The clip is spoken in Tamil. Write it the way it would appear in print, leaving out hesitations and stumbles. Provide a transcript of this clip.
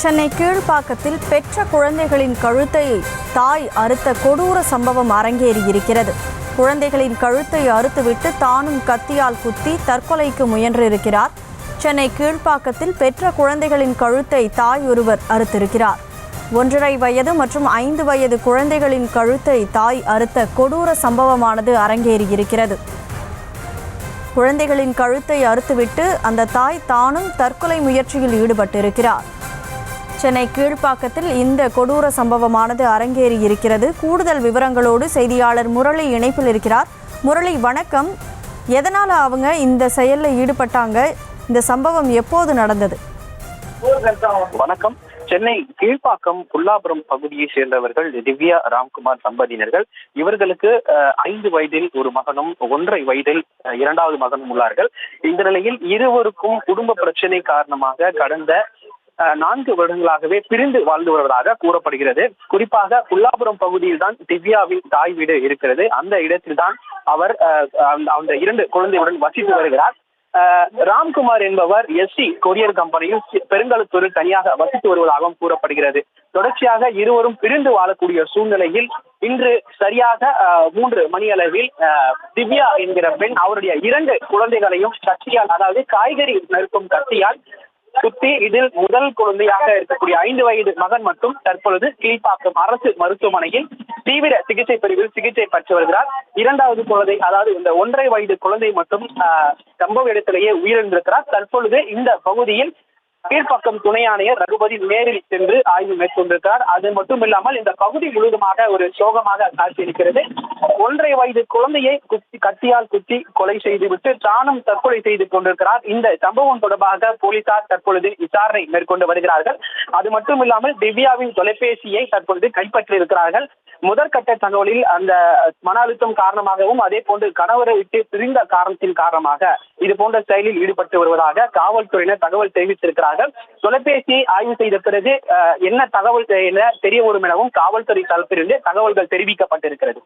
சென்னை கீழ்ப்பாக்கத்தில் பெற்ற குழந்தைகளின் கழுத்தை தாய் அறுத்த கொடூர சம்பவம் அரங்கேறியிருக்கிறது. குழந்தைகளின் கழுத்தை அறுத்துவிட்டு தானும் கத்தியால் குத்தி தற்கொலைக்கு முயன்றிருக்கிறார். சென்னை கீழ்ப்பாக்கத்தில் பெற்ற குழந்தைகளின் கழுத்தை தாய் ஒருவர் அறுத்திருக்கிறார். 1.5 வயது மற்றும் 5 வயது குழந்தைகளின் கழுத்தை தாய் அறுத்த கொடூர சம்பவமானது அரங்கேறியிருக்கிறது. குழந்தைகளின் கழுத்தை அறுத்துவிட்டு அந்த தாய் தானும் தற்கொலை முயற்சியில் ஈடுபட்டிருக்கிறார். சென்னை கீழ்ப்பாக்கத்தில் இந்த கொடூர சம்பவமானது அரங்கேறியிருக்கிறது. கூடுதல் விவரங்களோடு செய்தியாளர் முரளி இணைப்பில் இருக்கிறார். முரளி, வணக்கம். எதனால அவங்க இந்த செயலில் ஈடுபட்டாங்க? இந்த சம்பவம் எப்போது நடந்தது? வணக்கம். சென்னை கீழ்ப்பாக்கம் புல்லாபுரம் பகுதியை சேர்ந்தவர்கள் திவ்யா ராம்குமார் தம்பதியினர்கள். இவர்களுக்கு 5 வயதில் ஒரு மகனும் 1.5 வயதில் 2வது மகனும் உள்ளார்கள். இந்த நிலையில் இருவருக்கும் குடும்ப பிரச்சனை காரணமாக கடந்த 4 வருடங்களாகவே பிரிந்து வாழ்ந்து வருவதாக கூறப்படுகிறது. குறிப்பாக புல்லாபுரம் பகுதியில் தான் திவ்யாவின் தாய் வீடு இருக்கிறது. அந்த இடத்தில் தான் அவர் அந்த 2 குழந்தையுடன் வசித்து வருகிறார். ராம்குமார் என்பவர் எஸ்சி கொரியர் கம்பெனியில் பெருங்கலத்தூரில் தனியாக வசித்து வருவதாகவும் கூறப்படுகிறது. தொடர்ச்சியாக இருவரும் பிரிந்து வாழக்கூடிய சூழ்நிலையில் இன்று சரியாக 3 மணி அளவில் திவ்யா என்கிற பெண் அவருடைய 2 குழந்தைகளையும் கத்தியால், அதாவது காய்கறி நறுக்கும் கத்தியால் குத்தி, இதில் முதல் குழந்தையாக இருக்கக்கூடிய 5 வயது மகன் மட்டும் தற்பொழுது கீழ்ப்பாக்கம் அரசு மருத்துவமனையில் தீவிர சிகிச்சை பிரிவில் சிகிச்சை பெற்று வருகிறார். 2வது குழந்தை, அதாவது இந்த 1.5 வயது குழந்தை மட்டும் சம்பவ இடத்திலேயே உயிரிழந்திருக்கிறார். தற்பொழுது இந்த பகுதியில் கீழ்ப்பாக்கம் துணை ஆணையர் ரகுபதி நேரில் சென்று ஆய்வு மேற்கொண்டிருக்கிறார். அது மட்டும் இல்லாமல் இந்த பகுதி முழுவதுமாக ஒரு சோகமாக காட்சியளிக்கிறது. 1.5 வயது குழந்தையை கத்தியால் குத்தி கொலை செய்துவிட்டு தானும் தற்கொலை செய்து கொண்டிருக்கிறார். இந்த சம்பவம் தொடர்பாக போலீசார் தற்பொழுது விசாரணை மேற்கொண்டு வருகிறார்கள். அது மட்டும் இல்லாமல் திவ்யாவின் தொலைபேசியை தற்பொழுது கைப்பற்றி இருக்கிறார்கள். முதற்கட்ட தகவலில் அந்த மன அழுத்தம் காரணமாகவும், அதே போன்று கணவரை விட்டு பிரிந்த காரணத்தின் காரணமாக இது போன்ற செயலில் ஈடுபட்டு வருவதாக காவல்துறையினர் தகவல் தெரிவித்திருக்கிறார்கள். தொலைபேசியை ஆய்வு செய்த பிறகு என்ன தகவல் என தெரிய வரும் எனவும் காவல்துறை தரப்பிலிருந்து தகவல்கள் தெரிவிக்கப்பட்டிருக்கிறது.